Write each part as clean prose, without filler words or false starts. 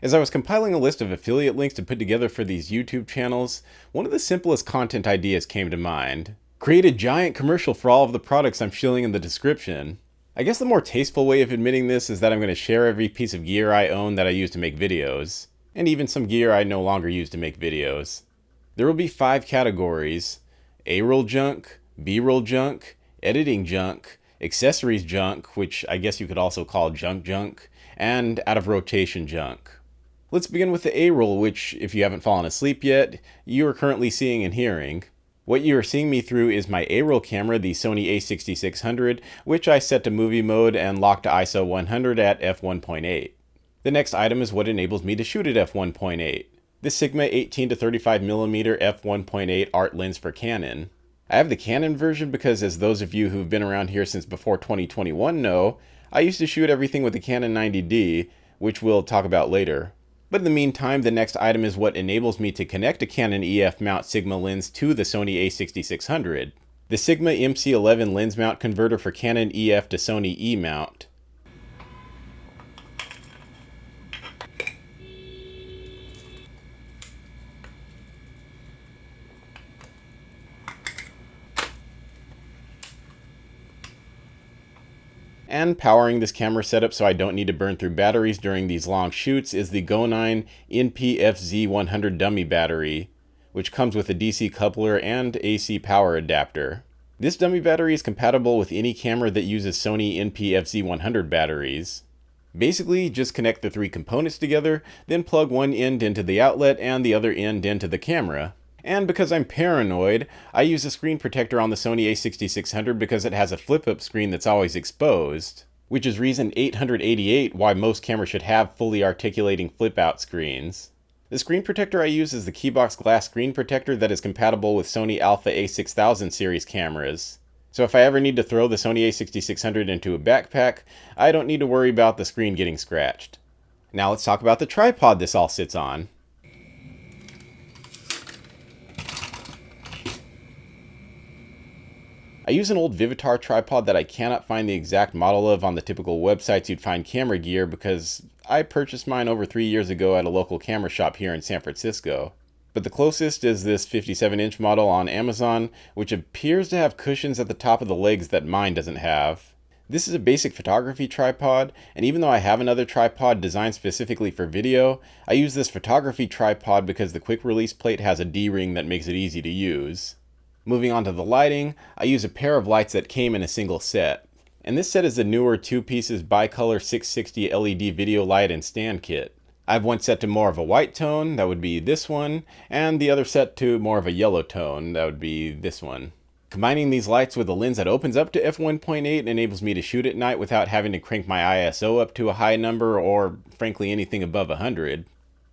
As I was compiling a list of affiliate links to put together for these YouTube channels, one of the simplest content ideas came to mind. Create a giant commercial for all of the products I'm shilling in the description. I guess the more tasteful way of admitting this is that I'm going to share every piece of gear I own that I use to make videos, and even some gear I no longer use to make videos. There will be 5 categories: A-roll junk, B-roll junk, editing junk, accessories junk, which I guess you could also call junk, and out of rotation junk. Let's begin with the A-roll, which, if you haven't fallen asleep yet, you are currently seeing and hearing. What you are seeing me through is my A-roll camera, the Sony a6600, which I set to movie mode and locked to ISO 100 at f1.8. The next item is what enables me to shoot at f1.8. The Sigma 18 to 35mm f1.8 art lens for Canon. I have the Canon version because, as those of you who've been around here since before 2021 know, I used to shoot everything with the Canon 90D, which we'll talk about later. But in the meantime, the next item is what enables me to connect a Canon EF mount Sigma lens to the Sony a6600. The Sigma MC11 lens mount converter for Canon EF to Sony E mount. And powering this camera setup so I don't need to burn through batteries during these long shoots is the Go9 NPFZ100 dummy battery, which comes with a DC coupler and AC power adapter. This dummy battery is compatible with any camera that uses Sony NPFZ100 batteries. Basically, just connect the 3 components together, then plug one end into the outlet and the other end into the camera. And because I'm paranoid, I use a screen protector on the Sony a6600 because it has a flip-up screen that's always exposed, which is reason 888 why most cameras should have fully articulating flip-out screens. The screen protector I use is the Keybox glass screen protector that is compatible with Sony Alpha A6000 series cameras. So if I ever need to throw the Sony a6600 into a backpack, I don't need to worry about the screen getting scratched. Now let's talk about the tripod this all sits on. I use an old Vivitar tripod that I cannot find the exact model of on the typical websites you'd find camera gear because I purchased mine over 3 years ago at a local camera shop here in San Francisco. But the closest is this 57-inch model on Amazon, which appears to have cushions at the top of the legs that mine doesn't have. This is a basic photography tripod, and even though I have another tripod designed specifically for video, I use this photography tripod because the quick release plate has a D-ring that makes it easy to use. Moving on to the lighting, I use a pair of lights that came in a single set. And this set is the newer 2-pieces bicolor 660 LED video light and stand kit. I have one set to more of a white tone, that would be this one, and the other set to more of a yellow tone, that would be this one. Combining these lights with a lens that opens up to f1.8 enables me to shoot at night without having to crank my ISO up to a high number or, frankly, anything above 100.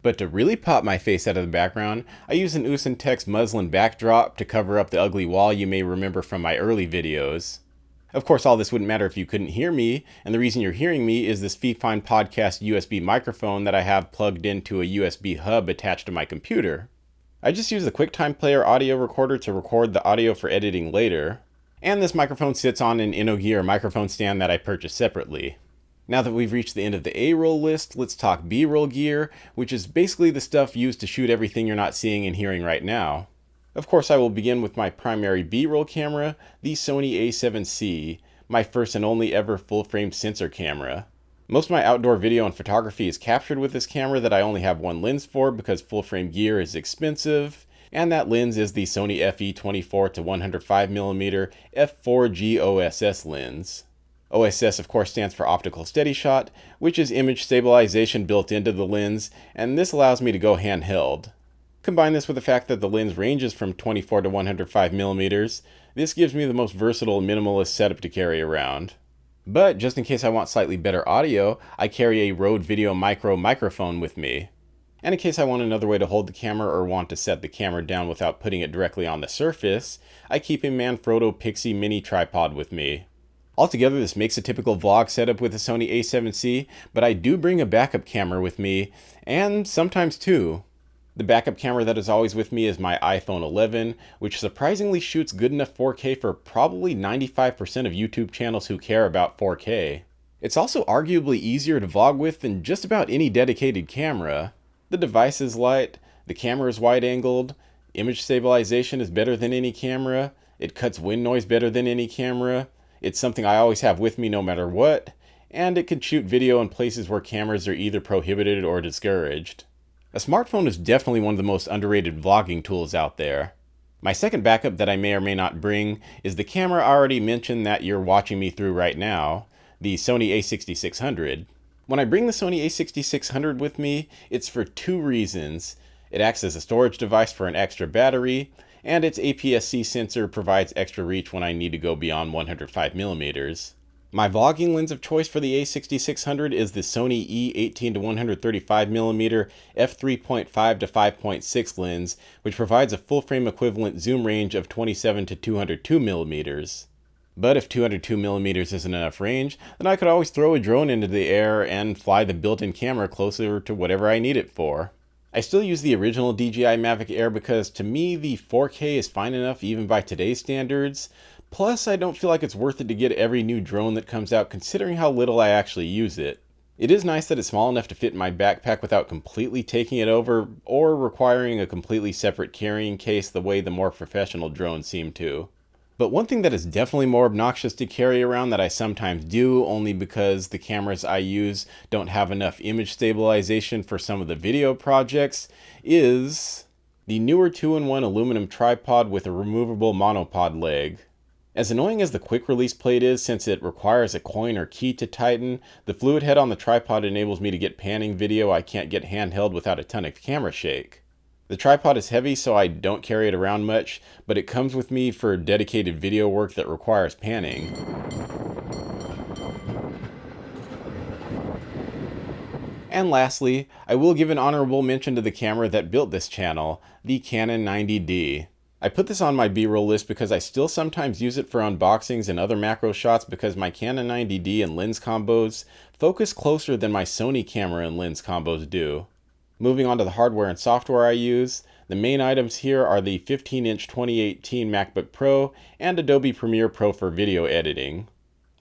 But to really pop my face out of the background, I use an Usentex muslin backdrop to cover up the ugly wall you may remember from my early videos. Of course, all this wouldn't matter if you couldn't hear me, and the reason you're hearing me is this Fifine Podcast USB microphone that I have plugged into a USB hub attached to my computer. I just use the QuickTime Player audio recorder to record the audio for editing later, and this microphone sits on an InnoGear microphone stand that I purchased separately. Now that we've reached the end of the A-roll list, let's talk B-roll gear, which is basically the stuff used to shoot everything you're not seeing and hearing right now. Of course, I will begin with my primary B-roll camera, the Sony a7C, my first and only ever full-frame sensor camera. Most of my outdoor video and photography is captured with this camera that I only have one lens for because full-frame gear is expensive, and that lens is the Sony FE24 to 105mm f4G OSS lens. OSS of course stands for optical steady shot, which is image stabilization built into the lens, and this allows me to go handheld. Combine this with the fact that the lens ranges from 24 to 105mm, this gives me the most versatile minimalist setup to carry around. But just in case I want slightly better audio, I carry a Rode Video Micro microphone with me. And in case I want another way to hold the camera or want to set the camera down without putting it directly on the surface, I keep a Manfrotto Pixie mini tripod with me. Altogether, this makes a typical vlog setup with the Sony a7C, but I do bring a backup camera with me, and sometimes two. The backup camera that is always with me is my iPhone 11, which surprisingly shoots good enough 4K for probably 95% of YouTube channels who care about 4K. It's also arguably easier to vlog with than just about any dedicated camera. The device is light, the camera is wide-angled, image stabilization is better than any camera, it cuts wind noise better than any camera, it's something I always have with me no matter what, and it can shoot video in places where cameras are either prohibited or discouraged. A smartphone is definitely one of the most underrated vlogging tools out there. My second backup that I may or may not bring is the camera I already mentioned that you're watching me through right now, the Sony a6600. When I bring the Sony a6600 with me, it's for two reasons. It acts as a storage device for an extra battery, and its APS-C sensor provides extra reach when I need to go beyond 105mm. My vlogging lens of choice for the a6600 is the Sony E18-135mm f3.5 to 5.6 lens, which provides a full-frame equivalent zoom range of 27 to 202mm. But if 202mm isn't enough range, then I could always throw a drone into the air and fly the built-in camera closer to whatever I need it for. I still use the original DJI Mavic Air because to me the 4K is fine enough even by today's standards. Plus, I don't feel like it's worth it to get every new drone that comes out considering how little I actually use it. It is nice that it's small enough to fit in my backpack without completely taking it over or requiring a completely separate carrying case the way the more professional drones seem to. But one thing that is definitely more obnoxious to carry around that I sometimes do only because the cameras I use don't have enough image stabilization for some of the video projects is the newer 2-in-1 aluminum tripod with a removable monopod leg. As annoying as the quick release plate is since it requires a coin or key to tighten, the fluid head on the tripod enables me to get panning video I can't get handheld without a ton of camera shake. The tripod is heavy so I don't carry it around much, but it comes with me for dedicated video work that requires panning. And lastly, I will give an honorable mention to the camera that built this channel, the Canon 90D. I put this on my B-roll list because I still sometimes use it for unboxings and other macro shots because my Canon 90D and lens combos focus closer than my Sony camera and lens combos do. Moving on to the hardware and software I use, the main items here are the 15-inch 2018 MacBook Pro and Adobe Premiere Pro for video editing.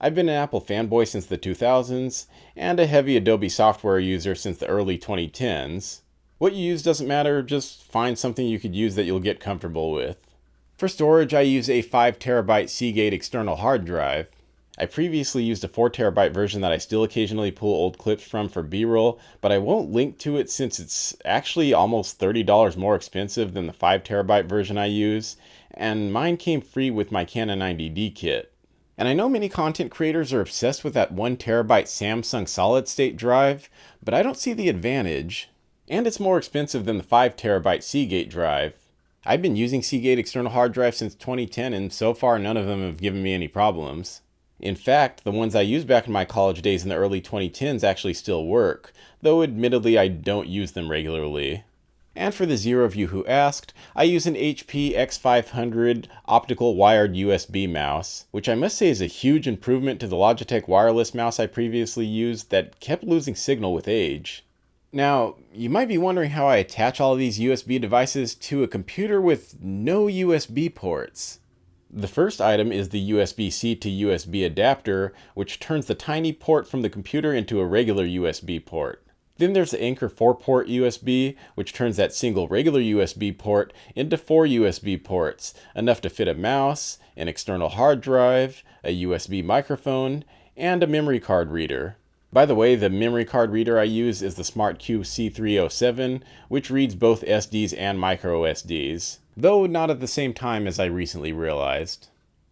I've been an Apple fanboy since the 2000s and a heavy Adobe software user since the early 2010s. What you use doesn't matter, just find something you could use that you'll get comfortable with. For storage, I use a 5TB Seagate external hard drive. I previously used a 4TB version that I still occasionally pull old clips from for B-roll, but I won't link to it since it's actually almost $30 more expensive than the 5TB version I use, and mine came free with my Canon 90D kit. And I know many content creators are obsessed with that 1TB Samsung solid-state drive, but I don't see the advantage. And it's more expensive than the 5TB Seagate drive. I've been using Seagate external hard drives since 2010 and so far none of them have given me any problems. In fact, the ones I used back in my college days in the early 2010s actually still work, though admittedly I don't use them regularly. And for the zero of you who asked, I use an HP X500 optical wired USB mouse, which I must say is a huge improvement to the Logitech wireless mouse I previously used that kept losing signal with age. Now, you might be wondering how I attach all of these USB devices to a computer with no USB ports. The first item is the USB-C to USB adapter, which turns the tiny port from the computer into a regular USB port. Then there's the Anker 4-port USB, which turns that single regular USB port into 4 USB ports, enough to fit a mouse, an external hard drive, a USB microphone, and a memory card reader. By the way, the memory card reader I use is the SmartCube C307, which reads both SDs and micro SDs, though not at the same time as I recently realized.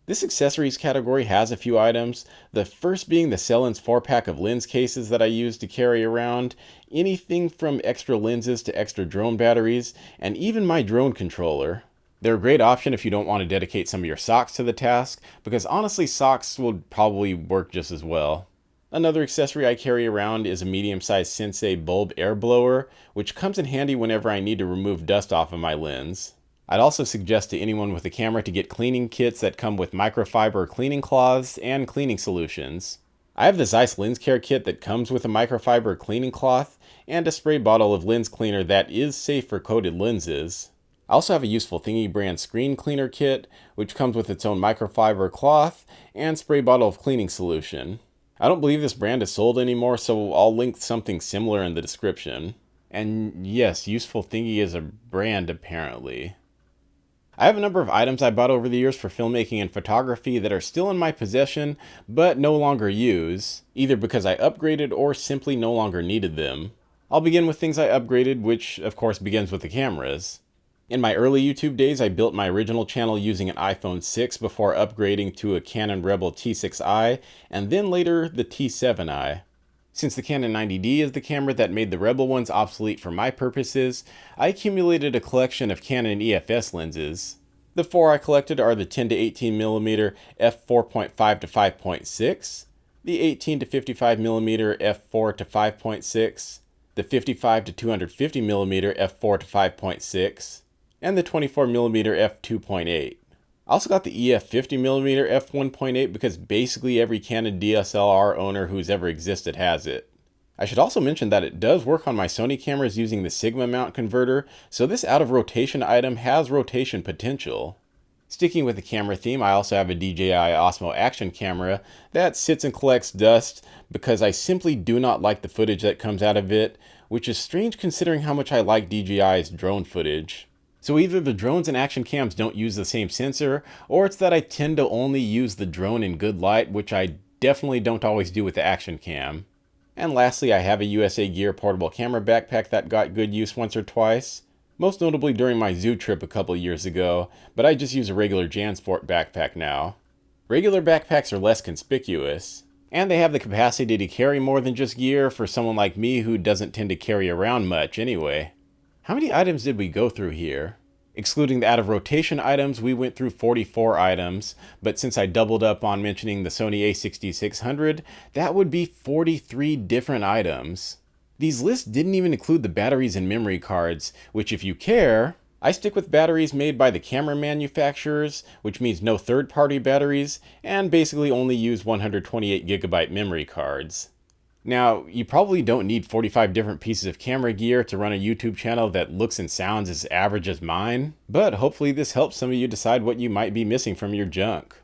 This accessories category has a few items, the first being the Cellens 4-pack of lens cases that I use to carry around, anything from extra lenses to extra drone batteries, and even my drone controller. They're a great option if you don't want to dedicate some of your socks to the task, because honestly socks would probably work just as well. Another accessory I carry around is a medium-sized Sensei bulb air blower, which comes in handy whenever I need to remove dust off of my lens. I'd also suggest to anyone with a camera to get cleaning kits that come with microfiber cleaning cloths and cleaning solutions. I have the Zeiss lens care kit that comes with a microfiber cleaning cloth and a spray bottle of lens cleaner that is safe for coated lenses. I also have a useful Thingy brand screen cleaner kit, which comes with its own microfiber cloth and spray bottle of cleaning solution. I don't believe this brand is sold anymore, so I'll link something similar in the description. And yes, Useful Thingy is a brand apparently. I have a number of items I bought over the years for filmmaking and photography that are still in my possession, but no longer use, either because I upgraded or simply no longer needed them. I'll begin with things I upgraded, which of course begins with the cameras. In my early YouTube days, I built my original channel using an iPhone 6 before upgrading to a Canon Rebel T6i, and then later the T7i. Since the Canon 90D is the camera that made the Rebel ones obsolete for my purposes, I accumulated a collection of Canon EFS lenses. The four I collected are the 10 to 18mm f4.5 to 5.6, the 18 to 55mm f4 to 5.6, the 55 to 250mm f4 to 5.6, and the 24mm f2.8. I also got the EF 50mm f1.8 because basically every Canon DSLR owner who's ever existed has it. I should also mention that it does work on my Sony cameras using the Sigma mount converter, so this out of rotation item has rotation potential. Sticking with the camera theme, I also have a DJI Osmo action camera that sits and collects dust because I simply do not like the footage that comes out of it, which is strange considering how much I like DJI's drone footage. So either the drones and action cams don't use the same sensor, or it's that I tend to only use the drone in good light, which I definitely don't always do with the action cam. And lastly, I have a USA Gear portable camera backpack that got good use once or twice, most notably during my zoo trip a couple years ago, but I just use a regular JanSport backpack now. Regular backpacks are less conspicuous, and they have the capacity to carry more than just gear for someone like me who doesn't tend to carry around much anyway. How many items did we go through here? Excluding the out-of-rotation items, we went through 44 items, but since I doubled up on mentioning the Sony a6600, that would be 43 different items. These lists didn't even include the batteries and memory cards, which if you care, I stick with batteries made by the camera manufacturers, which means no third-party batteries, and basically only use 128GB memory cards. Now, you probably don't need 45 different pieces of camera gear to run a YouTube channel that looks and sounds as average as mine, but hopefully this helps some of you decide what you might be missing from your junk.